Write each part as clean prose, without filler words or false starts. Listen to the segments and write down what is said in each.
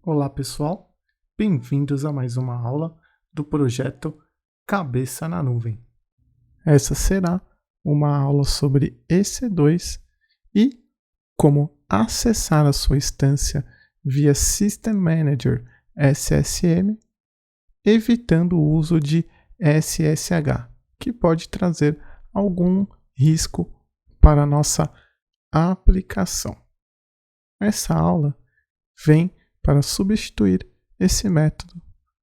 Olá pessoal, bem-vindos a mais uma aula do projeto Cabeça na Nuvem. Essa será uma aula sobre EC2 e como acessar a sua instância via System Manager SSM, evitando o uso de SSH, que pode trazer algum risco para a nossa aplicação. Essa aula vem para substituir esse método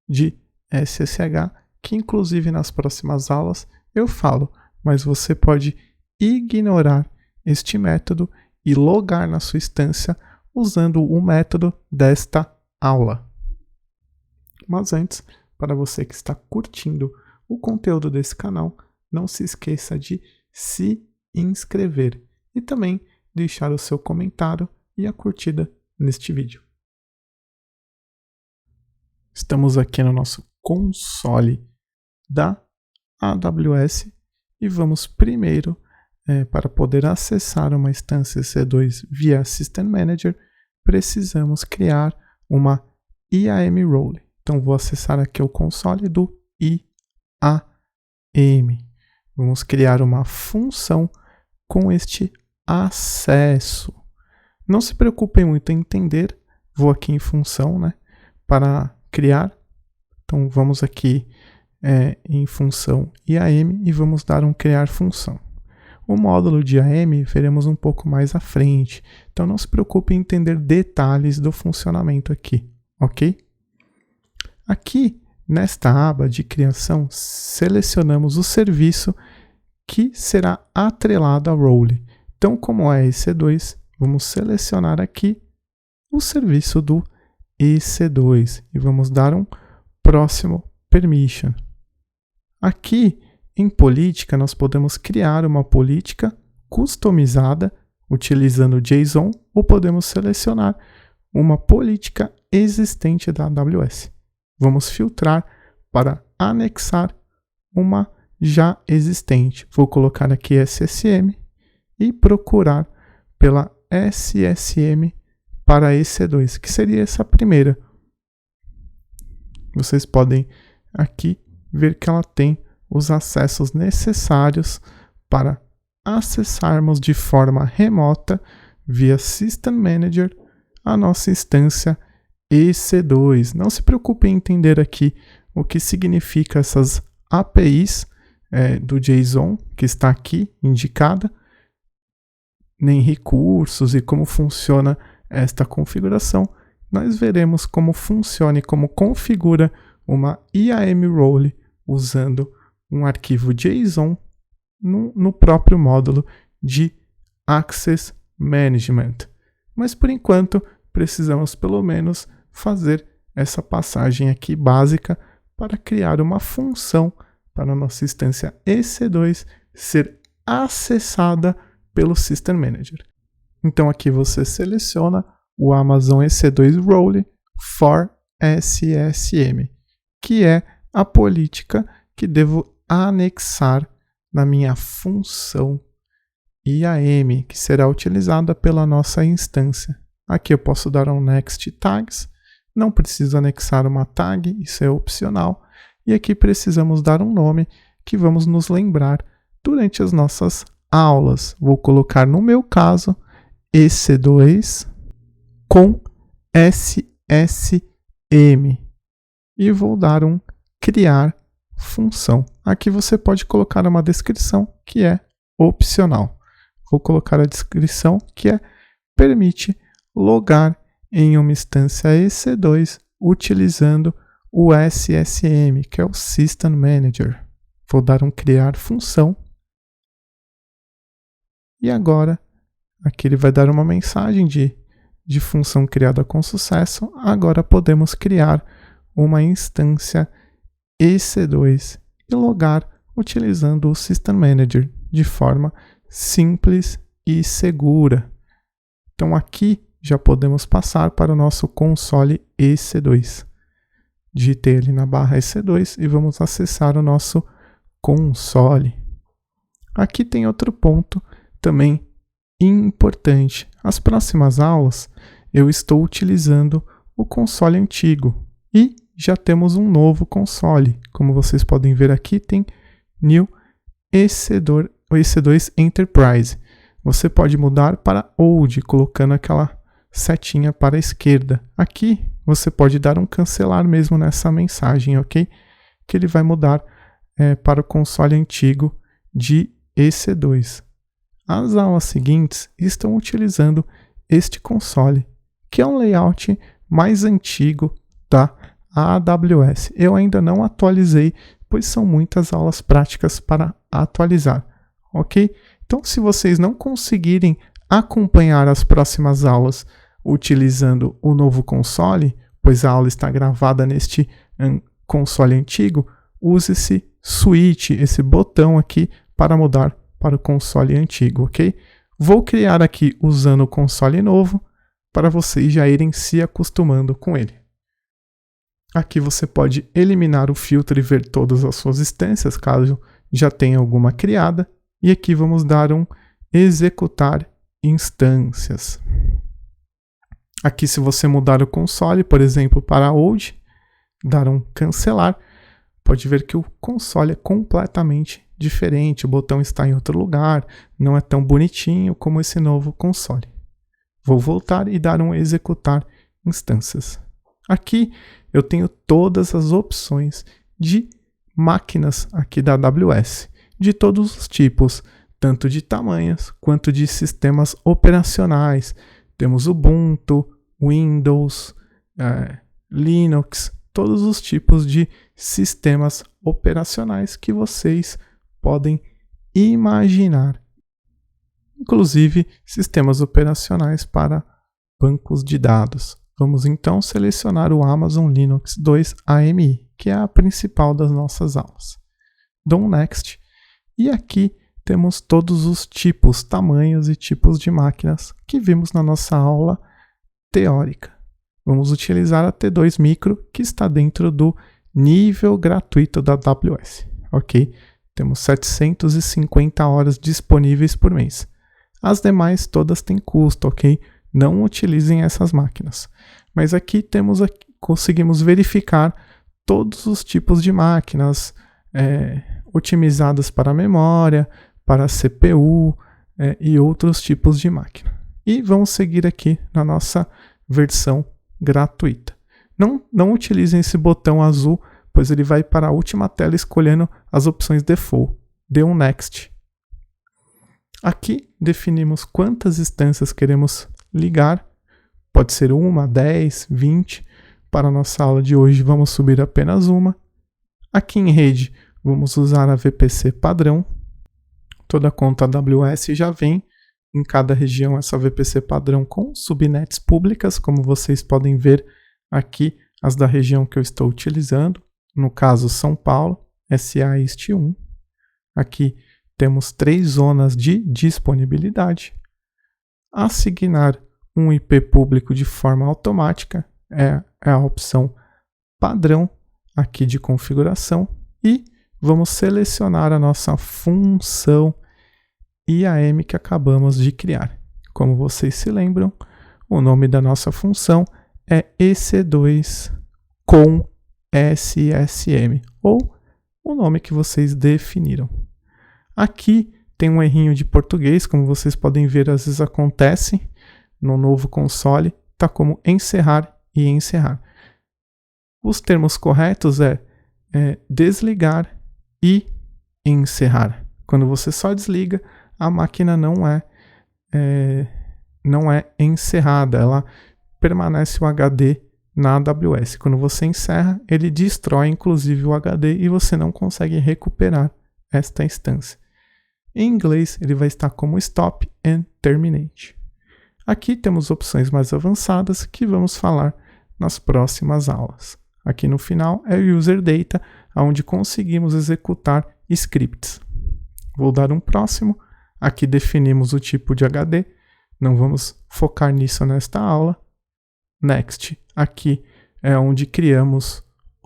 de SSH, que inclusive nas próximas aulas eu falo, mas você pode ignorar este método e logar na sua instância usando o método desta aula. Mas antes, para você que está curtindo o conteúdo desse canal, não se esqueça de se inscrever e também deixar o seu comentário e a curtida neste vídeo. Estamos aqui no nosso console da AWS e vamos primeiro, para poder acessar uma instância EC2 via System Manager, precisamos criar uma IAM Role. Então vou acessar aqui o console do IAM. Vamos criar uma função com este acesso. Não se preocupem muito em entender, vou aqui em função, para criar. Então vamos aqui em função IAM e vamos dar um criar função. O módulo de IAM veremos um pouco mais à frente, então não se preocupe em entender detalhes do funcionamento aqui, ok? Aqui nesta aba de criação selecionamos o serviço que será atrelado ao role. Então, como é EC2, vamos selecionar aqui o serviço do EC2 e vamos dar um próximo permission. Aqui em política nós podemos criar uma política customizada utilizando JSON ou podemos selecionar uma política existente da AWS. Vamos filtrar para anexar uma já existente. Vou colocar aqui SSM e procurar pela SSM para EC2, que seria essa primeira. Vocês podem aqui ver que ela tem os acessos necessários para acessarmos de forma remota via System Manager a nossa instância EC2. Não se preocupe em entender aqui o que significa essas APIs do JSON que está aqui indicada, nem recursos e como funciona esta configuração. Nós veremos como funciona e como configura uma IAM Role usando um arquivo JSON no próprio módulo de Access Management. Mas por enquanto precisamos pelo menos fazer essa passagem aqui básica para criar uma função para a nossa instância EC2 ser acessada pelo System Manager. Então aqui você seleciona o Amazon EC2 Role for SSM, que é a política que devo anexar na minha função IAM, que será utilizada pela nossa instância. Aqui eu posso dar um next tags, não preciso anexar uma tag, isso é opcional. E aqui precisamos dar um nome que vamos nos lembrar durante as nossas aulas. Vou colocar no meu caso EC2 com SSM e vou dar um criar função. Aqui você pode colocar uma descrição que é opcional. Vou colocar a descrição que é permite logar em uma instância EC2 utilizando o SSM, que é o System Manager. Vou dar um criar função. E agora, aqui ele vai dar uma mensagem de função criada com sucesso. Agora podemos criar uma instância EC2 e logar utilizando o System Manager de forma simples e segura. Então aqui já podemos passar para o nosso console EC2. Digitei ali na barra EC2 e vamos acessar o nosso console. Aqui tem outro ponto também importante. As próximas aulas eu estou utilizando o console antigo. E já temos um novo console. Como vocês podem ver aqui, tem New EC2 Enterprise. Você pode mudar para Old, colocando aquela setinha para a esquerda. Aqui você pode dar um cancelar mesmo nessa mensagem, ok? Que ele vai mudar para o console antigo de EC2. As aulas seguintes estão utilizando este console, que é um layout mais antigo da AWS. Eu ainda não atualizei, pois são muitas aulas práticas para atualizar, ok? Então, se vocês não conseguirem acompanhar as próximas aulas utilizando o novo console, pois a aula está gravada neste console antigo, use esse switch, esse botão aqui para mudar para o console antigo, ok? Vou criar aqui usando o console novo para vocês já irem se acostumando com ele. Aqui você pode eliminar o filtro e ver todas as suas instâncias, caso já tenha alguma criada. E aqui vamos dar um executar instâncias. Aqui, se você mudar o console, por exemplo, para Old, dar um cancelar, pode ver que o console é completamente diferente. O botão está em outro lugar, não é tão bonitinho como esse novo console. Vou voltar e dar um executar instâncias. Aqui eu tenho todas as opções de máquinas aqui da AWS, de todos os tipos, tanto de tamanhos quanto de sistemas operacionais. Temos Ubuntu, Windows, Linux, todos os tipos de sistemas operacionais que vocês podem imaginar. Inclusive sistemas operacionais para bancos de dados. Vamos então selecionar o Amazon Linux 2 AMI, que é a principal das nossas aulas. Dou um Next e aqui temos todos os tipos, tamanhos e tipos de máquinas que vimos na nossa aula teórica. Vamos utilizar a T2 Micro, que está dentro do nível gratuito da AWS, ok? Temos 750 horas disponíveis por mês. As demais todas têm custo, ok? Não utilizem essas máquinas. Mas aqui conseguimos verificar todos os tipos de máquinas otimizadas para memória, para CPU e outros tipos de máquina. E vamos seguir aqui na nossa versão gratuita. Não utilizem esse botão azul, pois ele vai para a última tela escolhendo as opções default. Dê um Next. Aqui definimos quantas instâncias queremos ligar. Pode ser 1, 10, 20. Para a nossa aula de hoje vamos subir apenas uma. Aqui em rede vamos usar a VPC padrão. Toda conta AWS já vem em cada região essa VPC padrão com subnets públicas, como vocês podem ver aqui, as da região que eu estou utilizando. No caso, São Paulo, SA East 1. Aqui temos 3 zonas de disponibilidade. Assignar um IP público de forma automática é a opção padrão aqui de configuração. E vamos selecionar a nossa função IAM que acabamos de criar. Como vocês se lembram, o nome da nossa função é EC2 com SSM, ou o nome que vocês definiram. Aqui tem um errinho de português, como vocês podem ver, às vezes acontece no novo console, tá como encerrar e encerrar. Os termos corretos é desligar e encerrar. Quando você só desliga, a máquina não é encerrada, ela permanece o HD na AWS. Quando você encerra, ele destrói inclusive o HD e você não consegue recuperar esta instância. Em inglês, ele vai estar como Stop and Terminate. Aqui temos opções mais avançadas que vamos falar nas próximas aulas. Aqui no final é o User Data, onde conseguimos executar scripts. Vou dar um próximo. Aqui definimos o tipo de HD. Não vamos focar nisso nesta aula. Next. Aqui é onde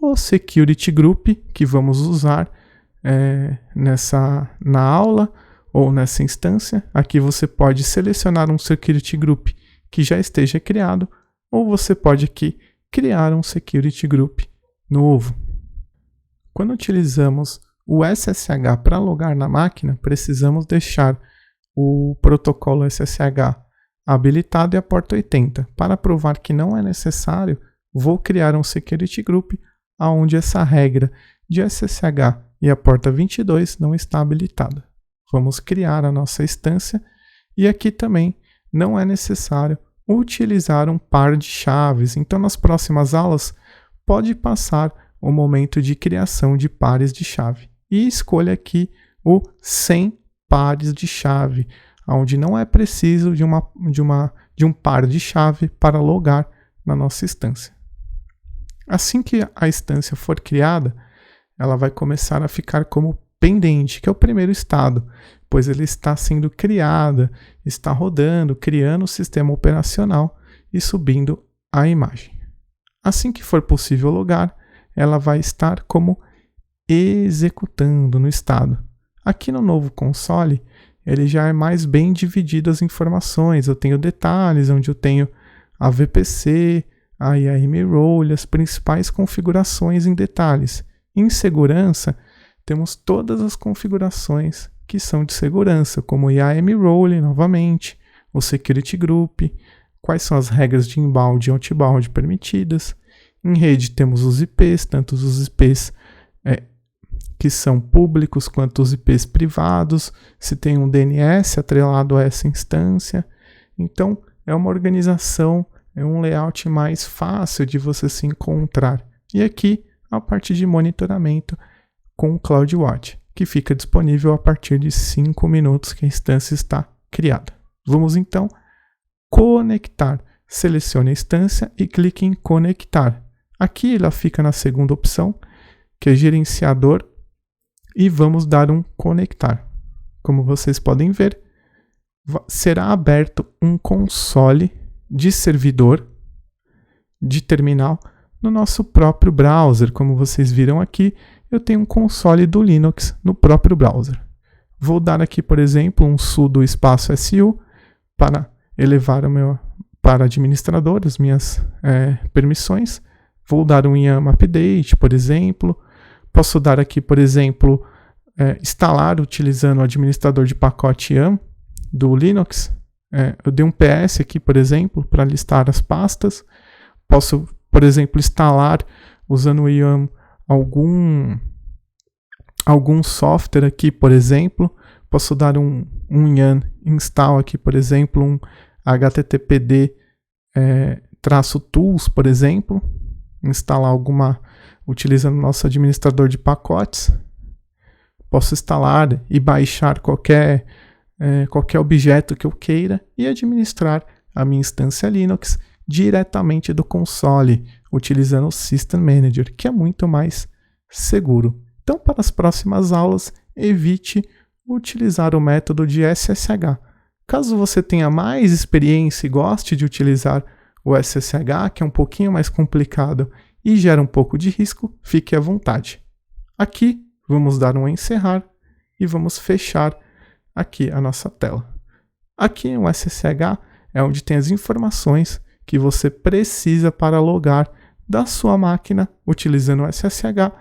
o Security Group que vamos usar na aula ou nessa instância. Aqui você pode selecionar um Security Group que já esteja criado, ou você pode aqui criar um security group novo. Quando utilizamos o SSH para logar na máquina, precisamos deixar o protocolo SSH habilitado e a porta 80. Para provar que não é necessário, vou criar um security group onde essa regra de SSH e a porta 22 não está habilitada. Vamos criar a nossa instância e aqui também não é necessário utilizar um par de chaves. Então, nas próximas aulas, pode passar o momento de criação de pares de chave. E escolha aqui o 100 pares de chave, onde não é preciso de um par de chave para logar na nossa instância. Assim que a instância for criada, ela vai começar a ficar como pendente, que é o primeiro estado, pois ele está sendo criada, está rodando, criando o sistema operacional e subindo a imagem. Assim que for possível logar, ela vai estar como executando no estado. Aqui no novo console, ele já é mais bem dividido as informações. Eu tenho detalhes, onde eu tenho a VPC, a IAM Role, as principais configurações em detalhes. Em segurança, temos todas as configurações que são de segurança, como IAM Role, novamente, o Security Group, quais são as regras de inbound e outbound permitidas. Em rede temos os IPs, tanto os IPs que são públicos quanto os IPs privados, se tem um DNS atrelado a essa instância. Então, é uma organização, é um layout mais fácil de você se encontrar. E aqui, a parte de monitoramento com o CloudWatch, que fica disponível a partir de 5 minutos que a instância está criada. Vamos então conectar. Selecione a instância e clique em conectar. Aqui ela fica na segunda opção, que é gerenciador, e vamos dar um conectar. Como vocês podem ver, será aberto um console de servidor de terminal no nosso próprio browser. Como vocês viram aqui, eu tenho um console do Linux no próprio browser. Vou dar aqui, por exemplo, um sudo espaço su para elevar para administrador as minhas permissões. Vou dar um yum update, por exemplo. Posso dar aqui, por exemplo, instalar utilizando o administrador de pacote yum do Linux. Eu dei um PS aqui, por exemplo, para listar as pastas. Posso, por exemplo, instalar usando o yum algum software aqui, por exemplo. Posso dar um yum install aqui, por exemplo, um httpd -tools, por exemplo. Instalar utilizando nosso administrador de pacotes. Posso instalar e baixar qualquer objeto que eu queira e administrar a minha instância Linux diretamente do console, utilizando o System Manager, que é muito mais seguro. Então, para as próximas aulas, evite utilizar o método de SSH. Caso você tenha mais experiência e goste de utilizar o SSH, que é um pouquinho mais complicado e gera um pouco de risco, fique à vontade. Aqui, vamos dar um encerrar e vamos fechar aqui a nossa tela. Aqui o SSH é onde tem as informações que você precisa para logar da sua máquina, utilizando o SSH,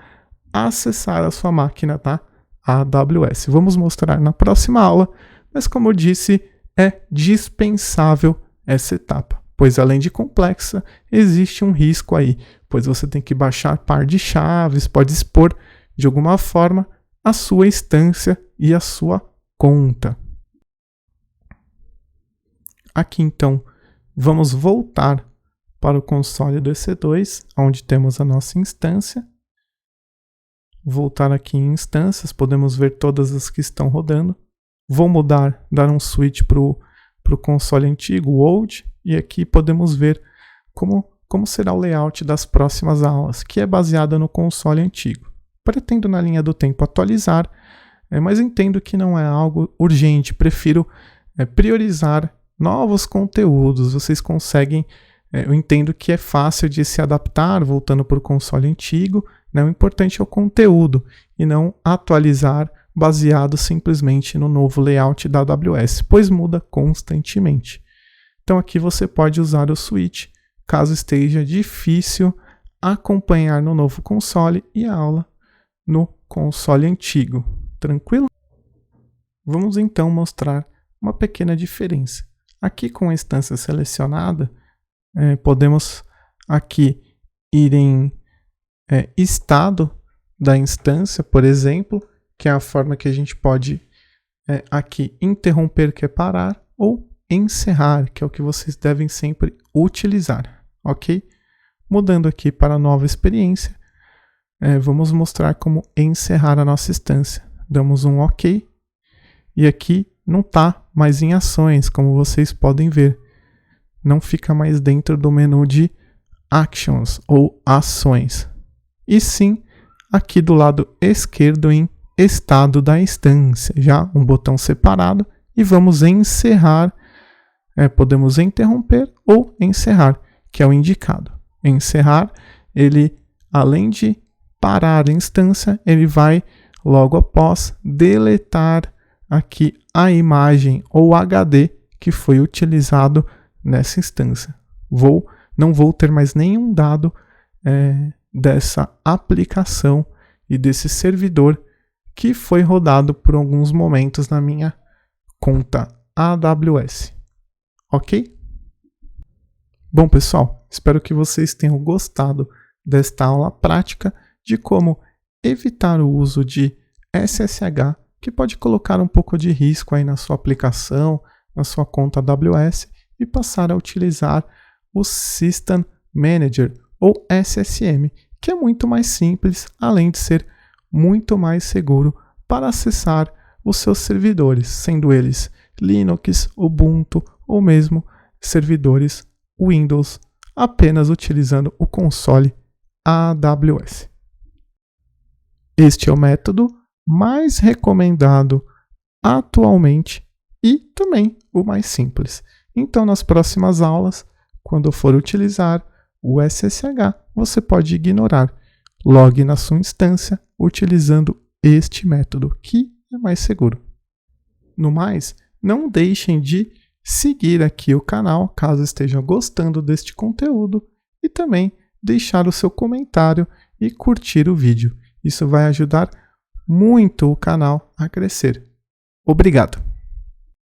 acessar a sua máquina da AWS. Vamos mostrar na próxima aula, mas como eu disse, é dispensável essa etapa, pois além de complexa, existe um risco aí, pois você tem que baixar par de chaves, pode expor de alguma forma a sua instância e a sua conta. Aqui então, vamos voltar para o console do EC2, onde temos a nossa instância. Voltar aqui em instâncias, podemos ver todas as que estão rodando. Vou dar um switch para o console antigo, o old, e aqui podemos ver como será o layout das próximas aulas, que é baseada no console antigo. Pretendo na linha do tempo atualizar, mas entendo que não é algo urgente, prefiro priorizar novos conteúdos. Vocês conseguem, eu entendo que é fácil de se adaptar voltando para o console antigo, né? O importante é o conteúdo e não atualizar baseado simplesmente no novo layout da AWS, pois muda constantemente. Então aqui você pode usar o switch caso esteja difícil acompanhar no novo console e a aula no console antigo. Tranquilo? Vamos então mostrar uma pequena diferença. Aqui com a instância selecionada, podemos aqui ir em estado da instância, por exemplo, que é a forma que a gente pode aqui interromper, que é parar, ou encerrar, que é o que vocês devem sempre utilizar, ok? Mudando aqui para a nova experiência, vamos mostrar como encerrar a nossa instância. Damos um OK, e aqui não está mais em ações, como vocês podem ver. Não fica mais dentro do menu de Actions ou Ações, e sim aqui do lado esquerdo em Estado da instância, já um botão separado, e vamos encerrar. Podemos interromper ou encerrar, que é o indicado. Encerrar, ele, além de parar a instância, ele vai logo após deletar aqui a imagem ou HD que foi utilizado nessa instância. Não vou ter mais nenhum dado dessa aplicação e desse servidor que foi rodado por alguns momentos na minha conta AWS. Ok? Bom, pessoal, espero que vocês tenham gostado desta aula prática de como evitar o uso de SSH, que pode colocar um pouco de risco aí na sua aplicação, na sua conta AWS, e passar a utilizar o System Manager ou SSM, que é muito mais simples, além de ser muito mais seguro para acessar os seus servidores, sendo eles Linux, Ubuntu ou mesmo servidores Windows, apenas utilizando o console AWS. Este é o método mais recomendado atualmente e também o mais simples. Então, nas próximas aulas, quando for utilizar o SSH, você pode ignorar. Logue na sua instância utilizando este método, que é mais seguro. No mais, não deixem de seguir aqui o canal, caso estejam gostando deste conteúdo, e também deixar o seu comentário e curtir o vídeo. Isso vai ajudar muito o canal a crescer. Obrigado!